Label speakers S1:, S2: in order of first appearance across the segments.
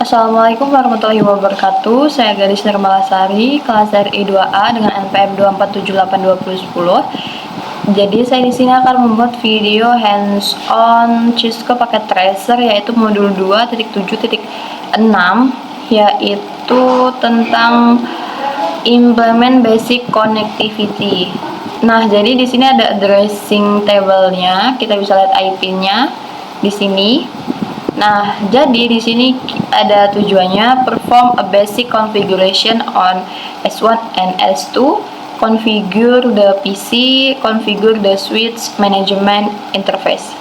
S1: Assalamualaikum warahmatullahi wabarakatuh. Saya Gadis Nirmalasari, kelas RI 2A dengan NPM 2478210. Jadi saya di sini akan membuat video hands-on Cisco paket tracer, yaitu modul 2.7.6, yaitu tentang implement basic connectivity. Nah, jadi di sini ada addressing table-nya. Kita bisa lihat IP-nya di sini. Nah, jadi di sini ada tujuannya perform a basic configuration on S1 and S2, configure the PC, configure the switch management interface.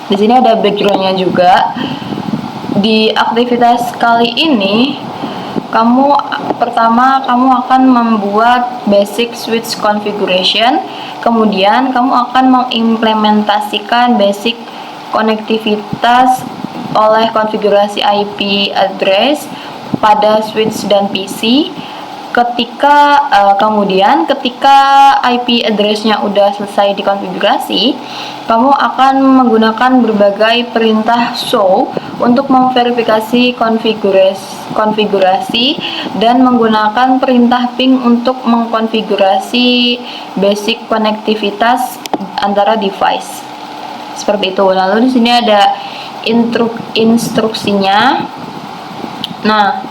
S1: Di sini ada backgroundnya juga. Di aktivitas kali ini, pertama kamu akan membuat basic switch configuration, kemudian kamu akan mengimplementasikan basic konektivitas oleh konfigurasi IP address pada switch dan PC. Kemudian ketika IP address-nya udah selesai dikonfigurasi, kamu akan menggunakan berbagai perintah show untuk memverifikasi konfigurasi dan menggunakan perintah ping untuk mengkonfigurasi basic konektivitas antara device. Seperti itu. Lalu di sini ada instruksinya. Nah,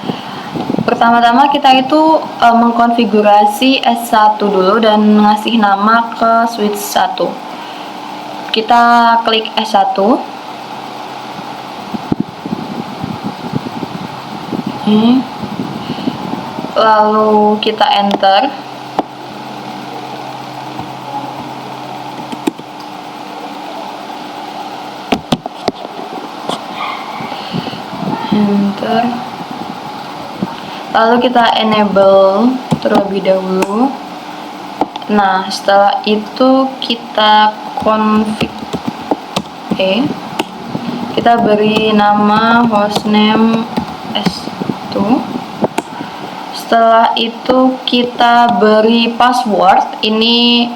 S1: pertama-tama kita itu mengkonfigurasi S1 dulu dan ngasih nama ke switch 1. Kita klik S1. Lalu kita enter. Lalu kita enable terlebih dahulu. Nah, setelah itu kita config. Kita beri nama hostname S2. Setelah itu kita beri password. Ini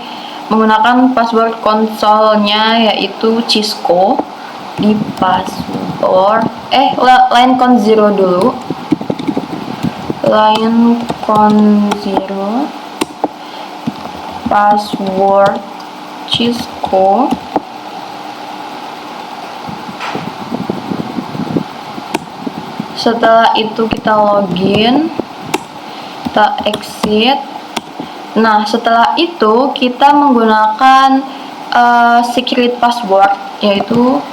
S1: menggunakan password konsolnya, yaitu Cisco. Di password line con 0 dulu, line con 0, password Cisco. Setelah itu kita login, kita exit. Nah, setelah itu kita menggunakan secret password, yaitu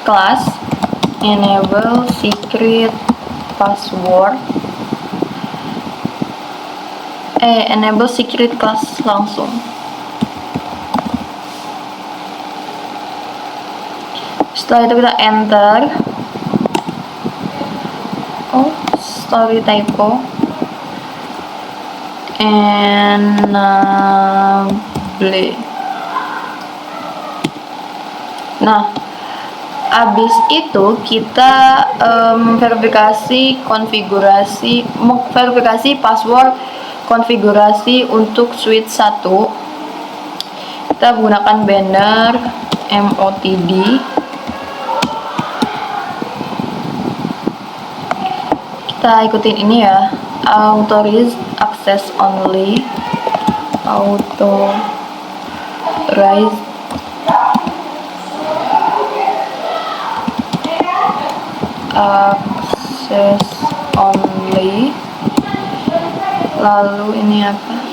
S1: class enable secret password, enable secret class langsung. Setelah itu kita enter. Sorry, typo. Enable. Nah, abis itu kita verifikasi password konfigurasi untuk switch 1. Kita menggunakan banner MOTD. Kita ikutin ini ya, authorize access only, authorize access only. Lalu ini apa?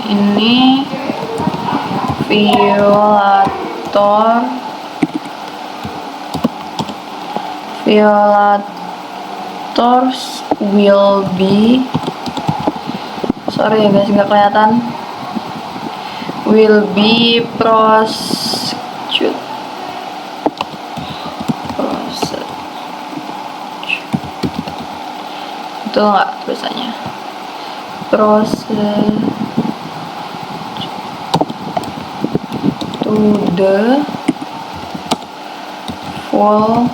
S1: Ini violators will be, sorry ya guys, nggak kelihatan, will be prosecuted. Itu nggak tulisannya? To the full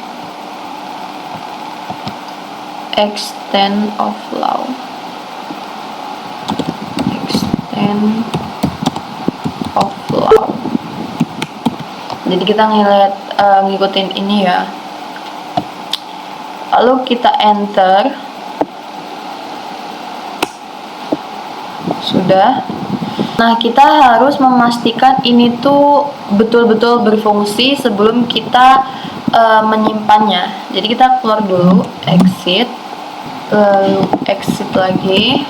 S1: extent of law. end of love. Jadi kita ngikutin ini ya. Lalu kita enter. Sudah. Nah, kita harus memastikan ini tuh betul-betul berfungsi sebelum kita menyimpannya. Jadi kita keluar dulu, exit, lalu exit lagi.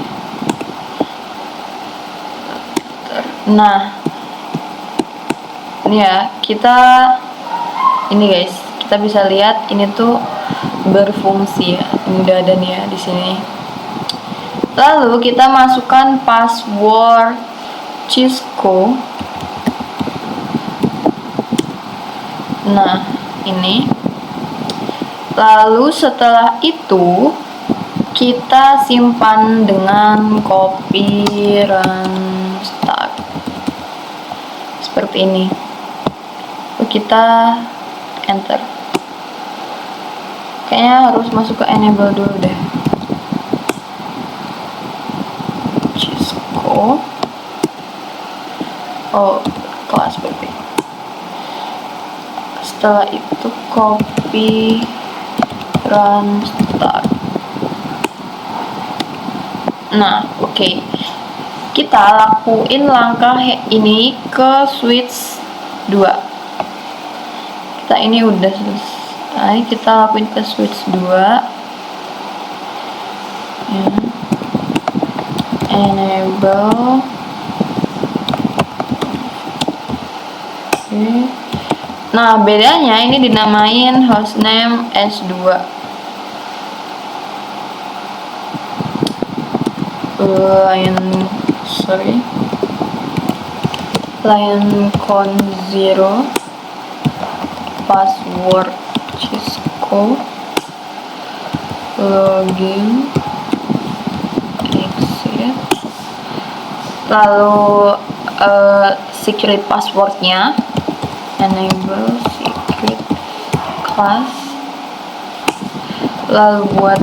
S1: Nah, ini ya, ini guys, kita bisa lihat ini tuh berfungsi ya. Ini udah ada nih ya di sini. Lalu kita masukkan password Cisco. Nah, ini. Lalu setelah itu kita simpan dengan copy run start. Seperti ini. Lalu kita enter. Kayaknya harus masuk ke enable dulu deh. Cisco. Oh, kelas seperti ini. Setelah itu copy run start. Nah, oke. Kita lakuin langkah ini ke switch 2. Kita ini udah selesai, kita lakuin ke switch 2 ya. Enable. Oke. Nah, bedanya ini dinamain hostname S2. Line con 0, password Cisco, login, exit, lalu secret passwordnya, enable secret class, lalu buat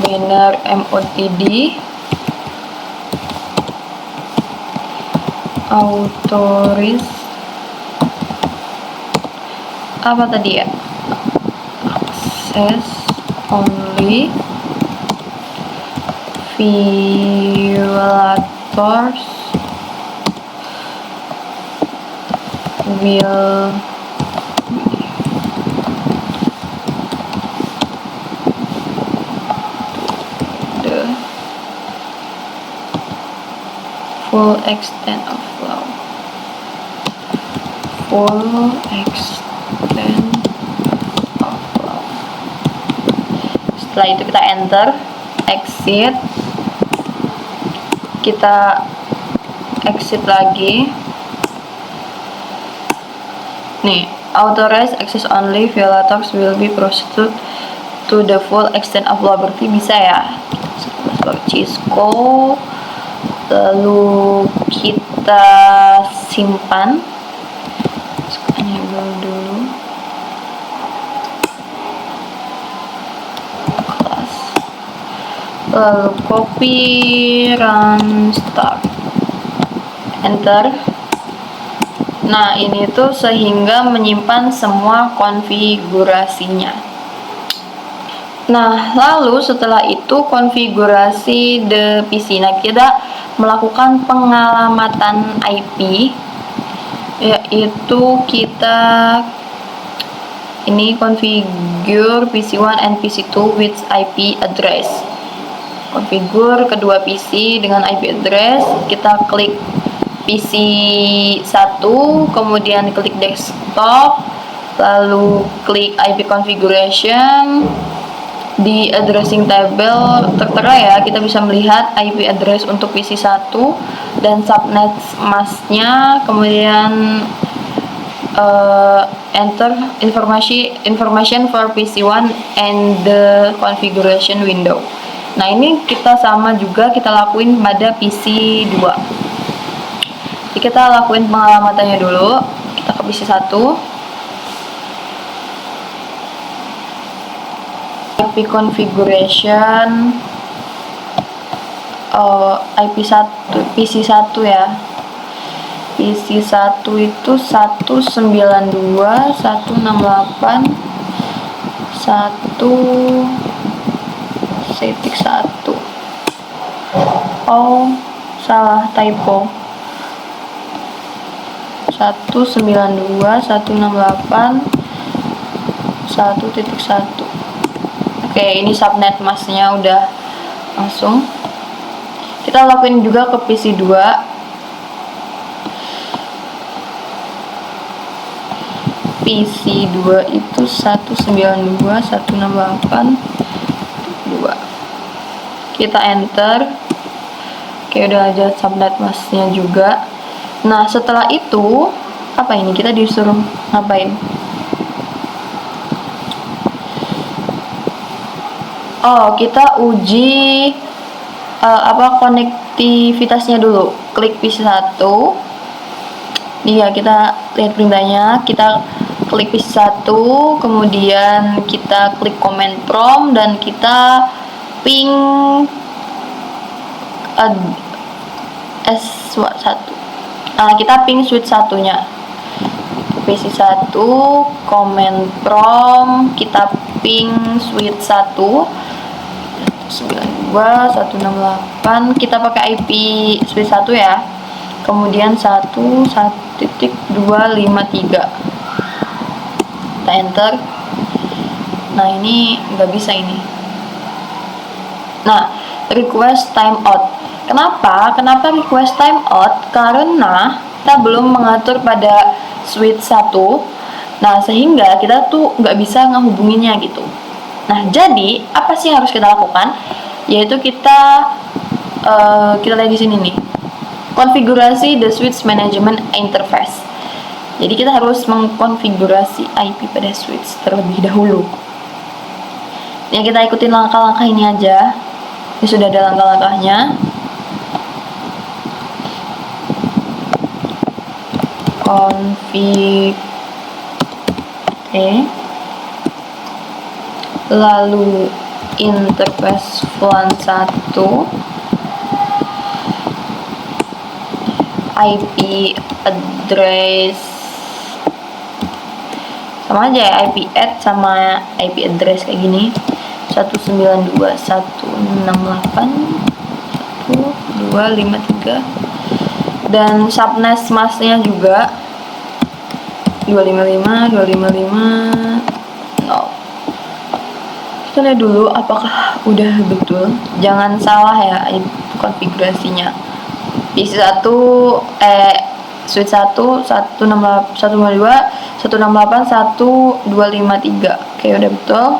S1: banner MOTD, autoris, apa tadi ya, access only, violators will the full extent of love. Full extent of love. Setelah itu kita enter, exit, kita exit lagi. Nih, authorized access only, violators will be proceeded to the full extent of love. Berarti bisa ya. Cisco. Lalu kita simpan, enable dulu, kelas, lalu copy run start, enter. Nah, ini tuh sehingga menyimpan semua konfigurasinya. Nah, lalu setelah itu konfigurasi the PC. Nah, kita melakukan pengalamatan IP, yaitu kita ini configure PC1 and PC2 with IP address. Configure kedua PC dengan IP address. Kita klik PC1, kemudian klik desktop, lalu klik IP configuration. Di addressing table tertera ya, kita bisa melihat IP address untuk PC1 dan subnet masknya, kemudian enter information for PC1 and the configuration window. Nah, ini kita sama juga kita lakuin pada PC2. Jadi kita lakuin pengalamatannya dulu. Kita ke PC1, IP configuration, PC1 ya. PC1 itu 192.168.1.1. Oh, salah, typo. 192.168.1.1. Oke, ini subnet masknya udah langsung. Kita lakuin juga ke PC2. PC2 itu 192.168.2. Kita enter. Oke, udah aja subnet masknya juga. Nah, setelah itu apa ini? Kita disuruh ngapain? Oh, kita uji konektivitasnya dulu. Klik PC1. Iya, kita lihat perintahnya. Kita klik PC1, kemudian kita klik command prompt dan kita ping S1. Nah, kita ping switch satunya. PC1 command prompt, kita ping switch 192.168. Kita pakai IP switch 1 ya. Kemudian 1.253. Kita enter. Nah, ini nggak bisa ini. Nah, request timeout. Kenapa request timeout? Karena kita belum mengatur pada switch 1. Nah, sehingga kita tuh nggak bisa ngehubunginnya gitu. Nah, jadi apa sih yang harus kita lakukan? Yaitu kita lihat di sini nih. Konfigurasi the switch management interface. Jadi kita harus mengkonfigurasi IP pada switch terlebih dahulu. Ya, kita ikutin langkah-langkah ini aja. Ini sudah ada langkah-langkahnya. Config lalu interface VLAN 1, IP address sama aja ya, IP add sama IP address kayak gini, 192.168.1.253. dan subnet masknya juga 255. No. Kita lihat dulu apakah udah betul. Jangan salah ya konfigurasinya. PC1 switch 1 192.168.1.253. Oke, udah betul.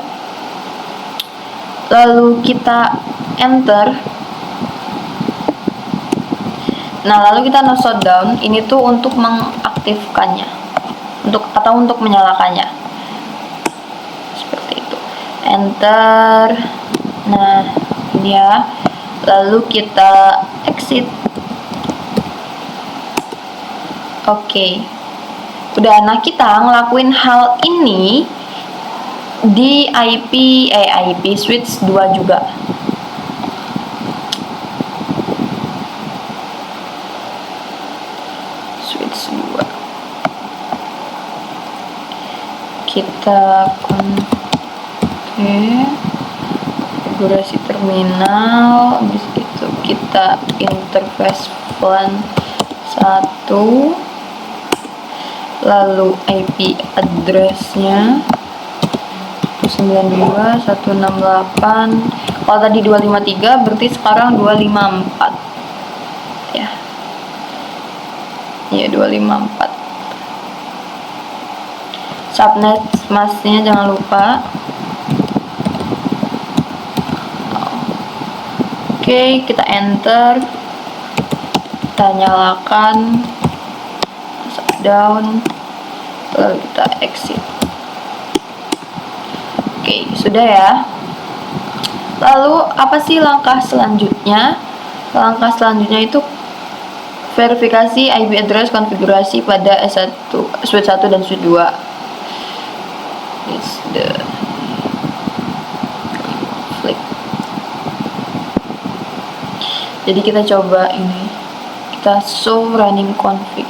S1: Lalu kita enter. Nah, lalu kita no shutdown. Ini tuh untuk mengaktifkannya, untuk menyalakannya. Seperti itu. Enter. Nah, ini ya. Lalu kita exit. Oke. Udah, nah kita ngelakuin hal ini di IP switch 2 juga. Switch 2. Kita konfigurasi terminal, habis itu kita interface VLAN 1, lalu IP addressnya 192.168. Kalau tadi 253 berarti sekarang 254 ya. Iya, 254. Subnet masknya jangan lupa. Oke, kita enter. Kita nyalakan, shutdown, lalu kita exit. Oke, sudah ya. Lalu apa sih langkah selanjutnya? Langkah selanjutnya itu verifikasi IP address konfigurasi pada S1, switch 1 dan switch 2. It's the flip. Jadi kita coba ini, kita show running config,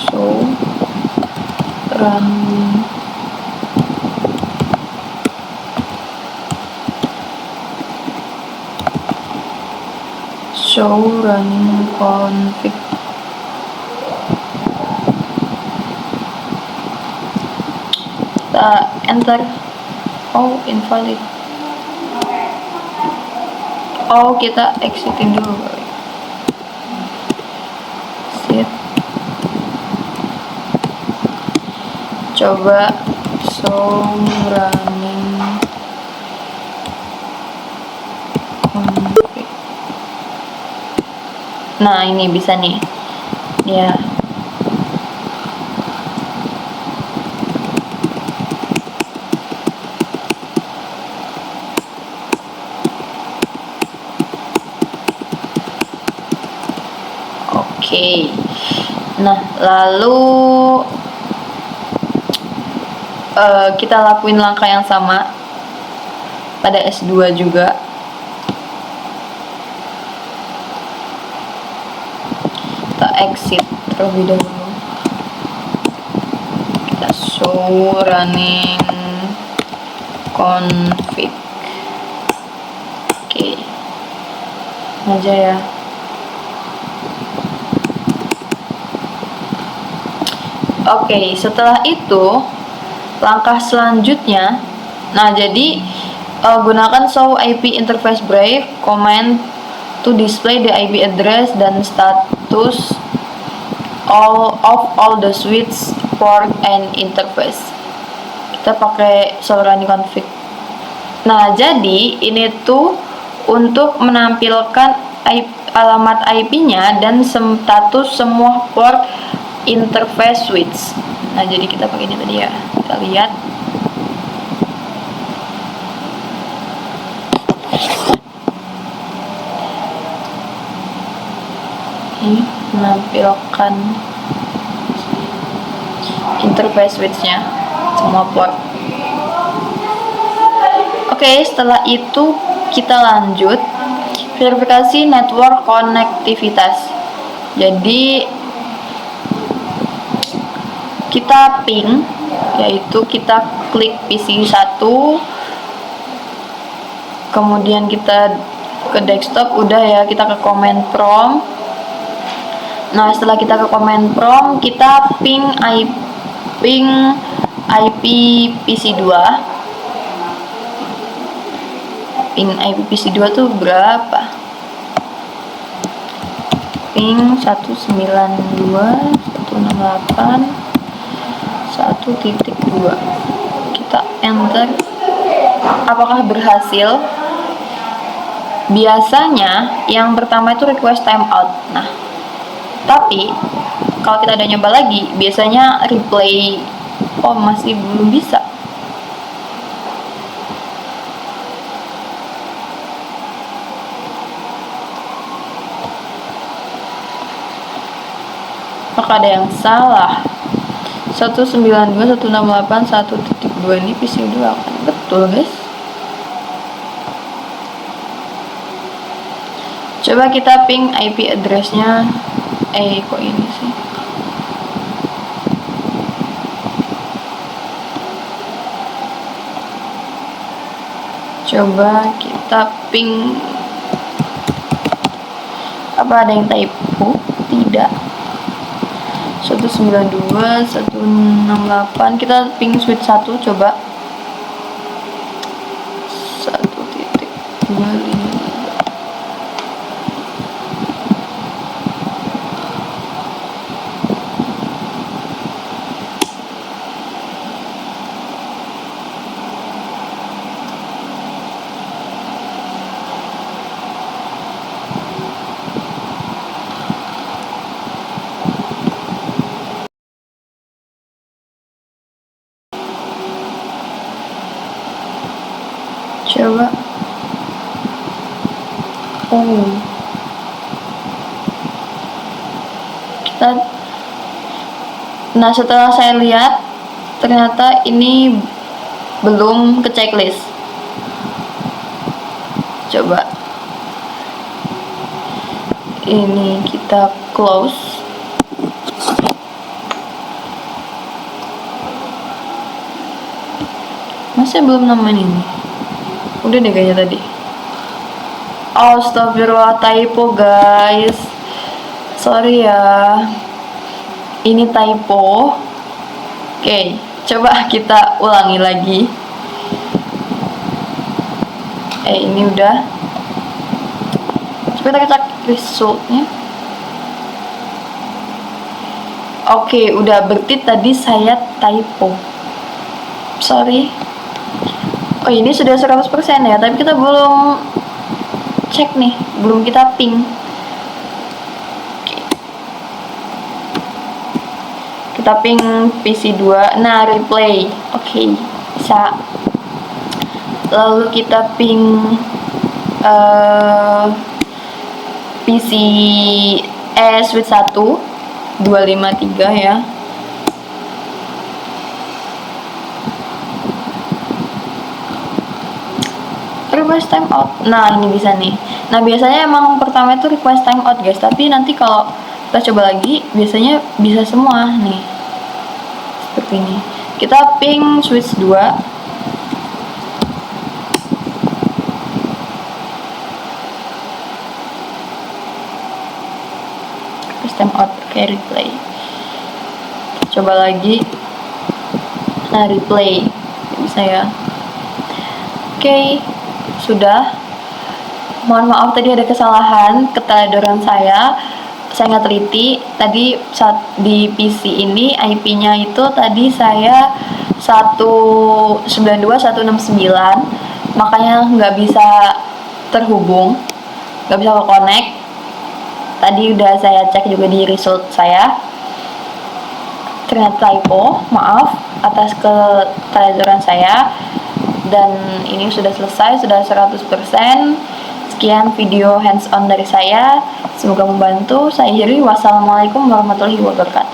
S1: show running config. Kita enter. Oh, invalid. Oh, kita exitin dulu. Sip. Coba show running config. Nah, ini bisa nih. Ya. Oke. Nah, lalu kita lakuin langkah yang sama pada S2 juga. Kita exit terlebih dahulu. Kita show running config. Oke. Aja ya. Oke, setelah itu langkah selanjutnya, nah jadi gunakan show IP interface brief command to display the IP address dan status all the switch port and interface. Kita pakai show running config. Nah, jadi ini tuh untuk menampilkan alamat IP-nya dan status semua port interface switch. Nah, jadi kita pakai ini tadi ya. Kita lihat. Ini menampilkan interface switch-nya semua port. Oke, setelah itu kita lanjut verifikasi network konektivitas. Jadi kita ping, yaitu kita klik PC 1, kemudian kita ke desktop, udah ya, kita ke command prompt. Nah, setelah kita ke command prompt, kita ping IP PC 2. Ping IP PC 2 tuh berapa? Ping 192.168.1.2. Kita enter. Apakah berhasil? Biasanya yang pertama itu request timeout. Nah, tapi kalau kita ada nyoba lagi, biasanya replay. Oh, masih belum bisa. Maka ada yang salah. 192.168.1.2 ini PC 2 kan betul, guys. Coba kita ping IP address-nya. Kok ini sih? Coba kita ping. Apa ada yang typo? Tidak. 192.168. Kita ping switch 1, coba 1.253. Coba. Oh. Nah, setelah saya lihat ternyata ini belum ke checklist. Coba ini kita close. Masih belum nemuin ini. Udah deh kayaknya tadi. Astagfirullah, typo guys. Sorry ya. Ini typo. Oke, coba kita ulangi lagi. Ini udah. Coba kita cek resultnya. Oke, udah, berarti tadi saya typo. Sorry. Oh, ini sudah 100% ya, tapi kita belum cek nih, belum kita ping. Oke. Kita ping PC2. Nah, replay. Oke, bisa. Lalu kita ping PC switch 1 253 ya. Request timeout. Nah, ini bisa nih. Nah, biasanya emang pertama itu request timeout guys, tapi nanti kalau kita coba lagi biasanya bisa semua nih. Seperti ini. Kita ping switch 2. Request timeout, kayak replay. Coba lagi. Nah, replay. Bisa ya. Oke. Sudah. Mohon maaf tadi ada kesalahan, keteledoran saya nggak teliti. Tadi saat di PC ini IP-nya itu tadi saya 192.169, makanya nggak bisa terhubung, nggak bisa ke connect. Tadi udah saya cek juga di result saya, ternyata typo. Maaf atas keteledoran saya. Dan ini sudah selesai, sudah 100%. Sekian video hands on dari saya, semoga membantu. Saya akhiri, wassalamualaikum warahmatullahi wabarakatuh.